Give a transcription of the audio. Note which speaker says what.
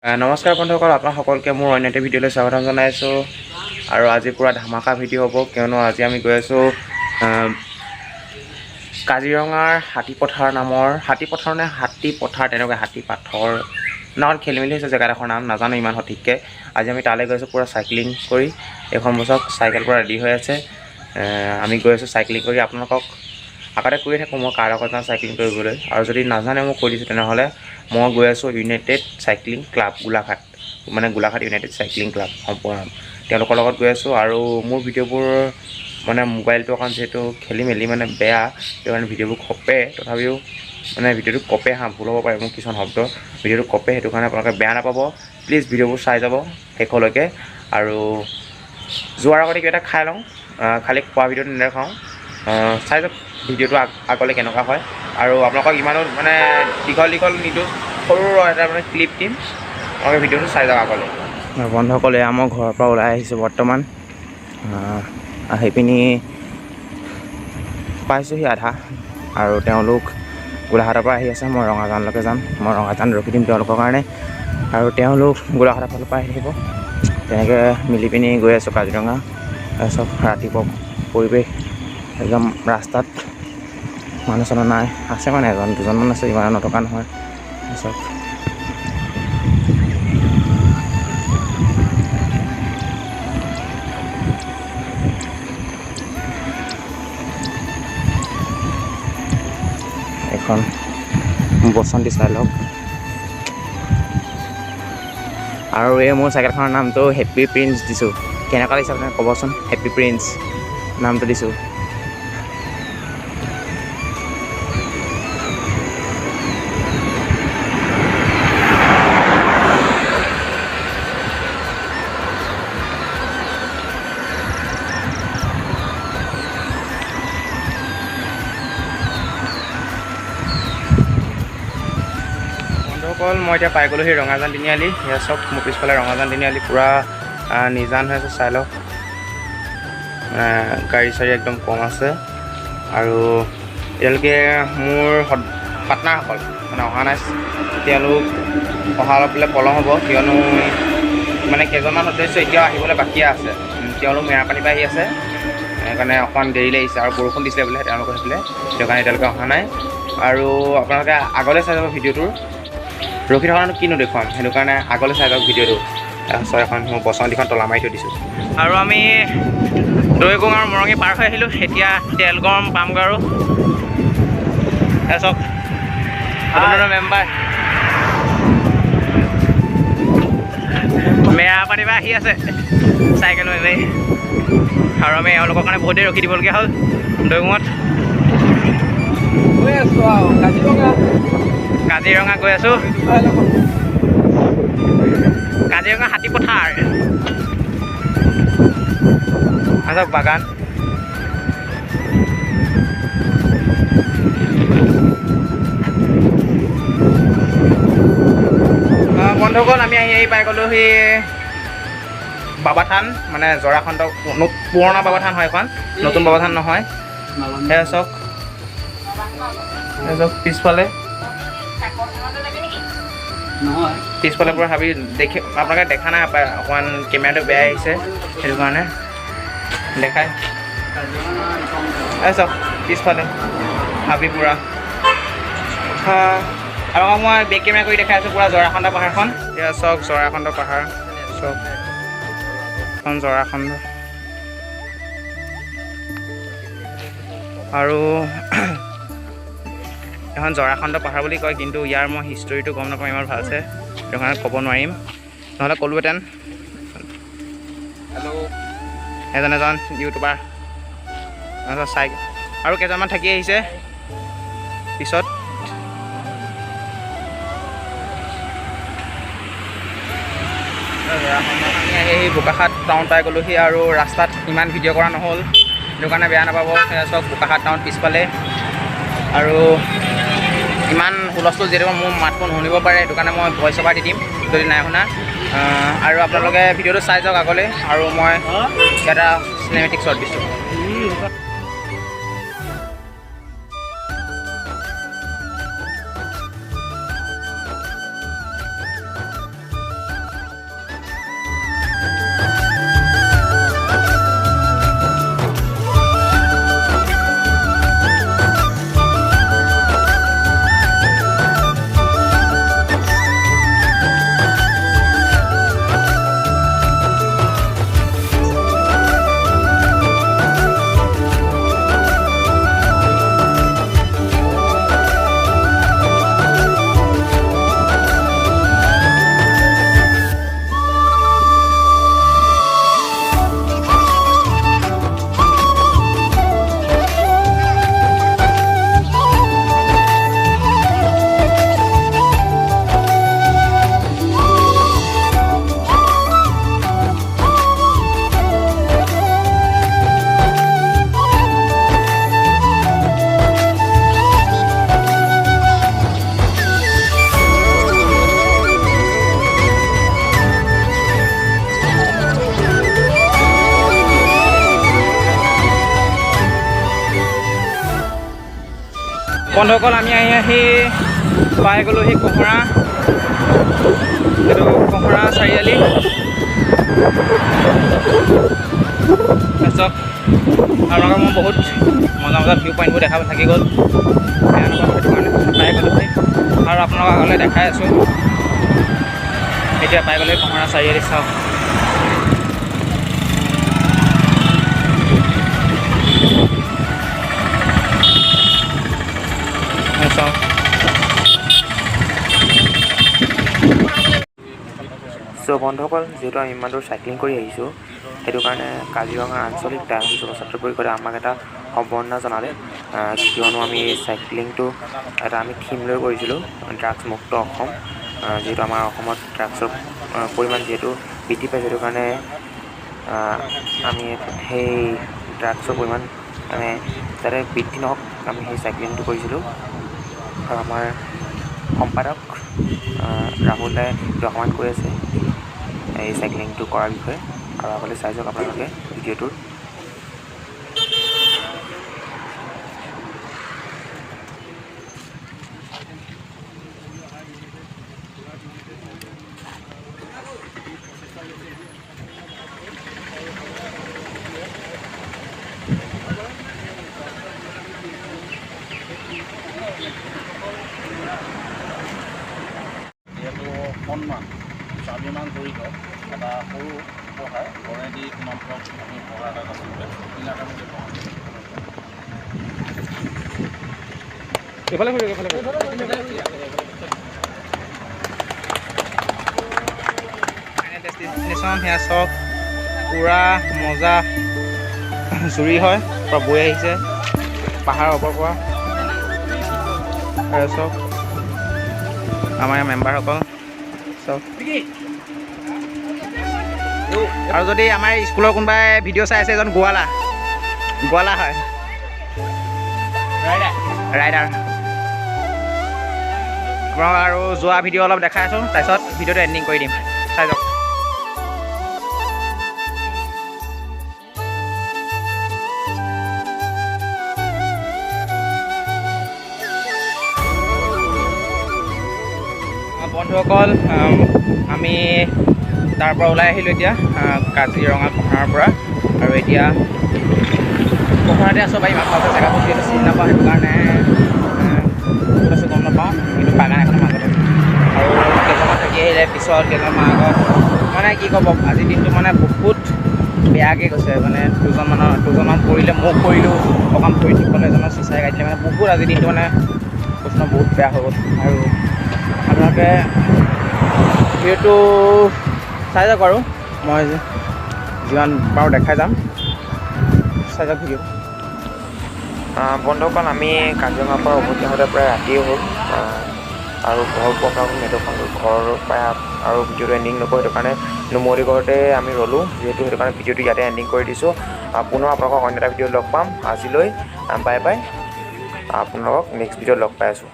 Speaker 1: নমস্কাৰ বন্ধুসকল, আপোনাক সকলোকে মোৰ অন্য এটা ভিডিঅ'লৈ স্বাগতম জনাইছোঁ। আৰু আজি পূৰা ধামাকা ভিডিঅ' হ'ব, কিয়নো আজি আমি গৈ আছোঁ কাজিৰঙাৰ হাতীপথাৰ নামৰ হাতীপথাৰ নে হাতীপথাৰ তেনেকৈ হাতীপাথৰ নামত খেলি মেলি হৈছে জেগাডোখৰ নাম নাজানো ইমান সঠিককৈ। আজি আমি তালৈ গৈ আছোঁ পূৰা চাইক্লিং কৰি। এইখন বছক চাইকেল পূৰা ৰেডি হৈ আছে। আমি গৈ আছোঁ চাইক্লিং কৰি। আপোনালোকক আগতে কৈয়ে থাকোঁ মই কাৰ লগত যাওঁ চাইক্লিং কৰিবলৈ, আৰু যদি নাজানে মই কৈ দিছোঁ তেনেহ'লে মই গৈ আছোঁ ইউনাইটেড চাইক্লিং ক্লাব গোলাঘাট, মানে গোলাঘাট ইউনাইটেড চাইক্লিং ক্লাব সম্পূৰ্ণ তেওঁলোকৰ লগত গৈ আছোঁ। আৰু মোৰ ভিডিঅ'বোৰ মানে মোবাইলটো অকণ যিহেতু খেলি মেলি মানে বেয়া, সেইটো কাৰণে ভিডিঅ'বোৰ কপে, তথাপিও মানে ভিডিঅ'টো কপে ভুল হ'ব পাৰে মোৰ কিছুমান শব্দ, ভিডিঅ'টো কপে, সেইটো কাৰণে আপোনালোকে বেয়া নাপাব। প্লিজ ভিডিঅ'বোৰ চাই যাব শেষলৈকে। আৰু যোৱাৰ আগতে কিবা এটা খাই লওঁ, খালি খোৱা ভিডিঅ'টো নেদেখাওঁ, চাই যাওক ভিডিঅ'টো আগলৈ কেনেকুৱা হয়। আৰু আপোনালোকক ইমানো মানে দীঘল নিদিওঁ, সৰু এটা মানে ক্লিপ দিম, আপোনালোকে ভিডিঅ'টো চাই যাওক আগলৈ। বন্ধুসকল, এয়া মই ঘৰৰ পৰা ওলাই আহিছোঁ বৰ্তমান। আহি পিনি পাইছোঁহি আধা, আৰু তেওঁলোক গোলাঘাটৰ পৰা আহি আছে। মই ৰঙাজানলৈকে যাম, মই ৰঙাজান ৰখি দিম তেওঁলোকৰ কাৰণে, আৰু তেওঁলোক গোলাঘাটৰ ফালৰ পৰা আহি থাকিব। তেনেকৈ মিলি পিনি গৈ আছোঁ কাজিৰঙা। তাৰপিছত ৰাতিপুৱা পৰিৱেশ একদম, ৰাস্তাত মানুহ চানুহ নাই, আছে মানে এজন দুজনমান আছে, ইমান নথকা নহয়। তাৰপিছত এখন বসন্তি চাই লওক। আৰু এই মোৰ চাইকেলখনৰ নামটো হেপ্পী প্ৰিন্স দিছোঁ। কেনেকুৱা লাগিছে আপুনি ক'বচোন? হেপ্পী প্ৰিন্স নামটো দিছোঁ। বন্ধুসকল, মই এতিয়া পাই গ'লোঁ সেই ৰঙাজান তিনিআলি। সেয়া চব মোৰ পিছফালে ৰঙাজান তিনিআলি পূৰা নিজান হৈ আছে, চাই লওক। গাড়ী চাড়ী একদম কম আছে। আৰু এতিয়ালৈকে মোৰ পাৰ্টনাৰসকল মানে অহা নাই, তেওঁলোক অহা অলপ বোলে পলম হ'ব, কিয়নো মানে কেইজনমান সদস্য এতিয়াও আহিবলৈ বাকী আছে। তেওঁলোক মেৰাপানীৰ পৰা আহি আছে, সেইকাৰণে অকণমান দেৰি লাগিছে। আৰু বৰষুণ দিছিলে বোলে তেওঁলোকৰ সেইফালে, সেইটো কাৰণে এতিয়ালৈকে অহা নাই। আৰু আপোনালোকে আগলৈ চাই যাব ভিডিঅ'টোৰ, ৰখি থকানো কিনো দেখুৱাম, সেইটো কাৰণে আগলৈ চাই যাওক ভিডিঅ'টো। তাৰপিছত এখন মই বচন্তিখন তলা মাৰি থৈ দিছোঁ। আৰু আমি দৈগুং আৰু মৰঙি পাৰ হৈ আহিলোঁ। এতিয়া তেল গৰম পামগৈ। আৰু তাৰপিছত মেম্বাৰ মেৰাপানীৰ পৰা আহি আছে চাইকেল মাৰি, আৰু আমি এওঁলোকৰ কাৰণে বহুত দেৰি ৰখি দিবলগীয়া হ'ল দৈগুঙত। কাজিৰঙা গৈ আছোঁ, কাজিৰঙা হাতীপথাৰ। আহক বাগান। বন্ধুসকল, আমি আহি পাই গ'লোঁ সি বাবা থান, মানে জৰাখণ্ড পুৰণা বাবা থান হয় এখন, নতুন বাবা থান নহয়। সেয়া চাওক, পিছফালে পূৰা হাবি দেখি আপোনালোকে দেখা নাই পায়, অকণমান কেমেৰাটো বেয়া আহিছে, সেইটো কাৰণে দেখাই চাওক। পিছফালে হাবি পূৰা, আৰু মই বেক কেমেৰা কৰি দেখাই আছোঁ পূৰা জৰাখণ্ড পাহাৰখন। এয়া চাওক জৰাখণ্ড পাহাৰ, চাওক এখন জৰাখণ্ড। আৰু এখন জৰাখণ্ড পাহাৰ বুলি কয়, কিন্তু ইয়াৰ মই হিষ্টৰীটো গম নাপাওঁ ইমান ভালছে, সেইটো কাৰণে ক'ব নোৱাৰিম, নহ'লে ক'লোহেঁতেন। হেল্ল', এজন ইউটিউবাৰ চাই, আৰু কেইজনমান থাকি আহিছে পিছত। আমি আহি বোকাখাট টাউন পাই গ'লোহি, আৰু ৰাস্তাত ইমান ভিডিঅ' কৰা নহ'ল, সেইটো কাৰণে বেয়া নাপাব। সেয়া চাওক বোকাখাট টাউন পিছফালে। আৰু ইমান হুলস্থুল যিহেতু মোৰ মাতখন শুনিব পাৰে, সেইটো কাৰণে মই ভইচ অভাৰ দি দিম যদি নাই শুনা। আৰু আপোনালোকে ভিডিঅ'টো চাই যাওক আগলৈ, আৰু মই এটা চিনেমেটিক শ্বট দিছোঁ।
Speaker 2: বন্ধুসকল আমি আহি পাই গ'লোঁ সেই কহৰা, এইটো কহৰা চাৰিআলি। তাৰপিছত আপোনালোকক মই বহুত মজা মজা ভিউ পইণ্টবোৰ দেখাব থাকি গ'ল, বেয়া নাপাব সেইটো কাৰণে পাই গ'লোহি আৰু আপোনালোকক আগলৈ দেখাই আছোঁ। এতিয়া পাই গ'লে কহৰা চাৰিআলি চাওক। চাওক
Speaker 1: চ' বন্ধুসকল, যিহেতু আমি ইমান দূৰ চাইক্লিং কৰি আহিছোঁ, সেইটো কাৰণে কাজিৰঙা আঞ্চলিক উদ্যান যুৱ ছাত্ৰ পৰিষদে আমাক এটা সম্বৰ্ধনা জনালে। কিয়নো আমি এই চাইক্লিংটো এটা আমি থিম লৈ কৰিছিলোঁ, ড্ৰাগছ মুক্ত অসম। যিহেতু আমাৰ অসমত ড্ৰাগছৰ পৰিমাণ যিহেতু বৃদ্ধি পাইছে, সেইটো কাৰণে আমি সেই ড্ৰাগছৰ পৰিমাণ মানে যাতে বৃদ্ধি নহওক, আমি সেই চাইক্লিংটো কৰিছিলোঁ। আৰু আমাৰ সম্পাদক ৰাহুল দাই অকণমান কৈ আছে এই চাইক্লিংটো কৰাৰ বিষয়ে, আৰু আগলৈ চাই যাওক আপোনালোকে ভিডিঅ'টোৰ।
Speaker 3: যিহেতু সন্মান স্বাভিমান জড়িত এটা সৰু উপহাৰ ঘৰেদি তোমালোকক আমি উপহাৰ এটা আচলতে এইবিলাক আমি
Speaker 2: এইফালে
Speaker 3: ডেষ্টিনেশ্যন
Speaker 2: সেয়া চাওক, পূৰা মজা জুৰি হয়, পূৰা বৈ আহিছে পাহাৰৰ ওপৰৰ পৰা। আৰু চাওক আমাৰ ইয়াৰ মেম্বাৰসকল চাওক। আৰু যদি আমাৰ স্কুলৰ কোনোবাই ভিডিঅ' চাই আছে, এজন গোৱালা হয়, ৰাইডাৰ। আপোনাক আৰু যোৱা ভিডিঅ' অলপ দেখাই আছোঁ, তাৰপিছত ভিডিঅ'টো এণ্ডিং কৰি দিম, চাই যাওক। বন্ধুসকল, আমি তাৰ পৰা ওলাই আহিলোঁ এতিয়া কাজিৰঙা কহৰাৰ পৰা, আৰু এতিয়া কহৰাতে আছোঁ। ইমান ভালকৈ জেগাবোৰ যিহেতু চিনি নাপাওঁ, সেইটো কাৰণে ক'ত আছোঁ গম নাপাওঁ, কিন্তু বাগান এখনৰ মাজত আছোঁ। আৰু কেইজনমান থাকি আহিলে পিছত, কেইজনমান আগত, মানে কি ক'ব, আজিৰ দিনটো মানে বহুত বেয়াকৈ গৈছে। মানে দুজনমান পৰিলে, মোক পৰিলোঁ, অকণ পৰি ঠিক পালে, এজনৰ চিচাই কাটিলে, মানে বহুত আজিৰ দিনটো মানে প্ৰশ্ন বহুত বেয়া হৈ গ'ল। আৰু আপোনালোকে ভিডিঅ'টো চাই যাওক, আৰু মই যিমান পাৰোঁ দেখাই যাম, চাই যাওক ভিডিঅ'।
Speaker 1: বন্ধুসকল, আমি কাজিৰঙাৰ পৰা উভতি আহোঁতে প্ৰায় ৰাতিয়ে হ'ল, আৰু ঘৰ পোৱা নেদেখোঁ ঘৰৰ পৰা, আৰু ভিডিঅ'টো এণ্ডিং নকৰোঁ, সেইটো কাৰণে নুমলী ঘৰতে আমি ৰ'লোঁ। যিহেতু সেইটো কাৰণে ভিডিঅ'টো ইয়াতে এণ্ডিং কৰি দিছোঁ। পুনৰ আপোনালোকক অন্য এটা ভিডিঅ'ত লগ পাম। আজিলৈ বাই বাই, আপোনালোকক নেক্সট ভিডিঅ'ত লগ পাই আছোঁ।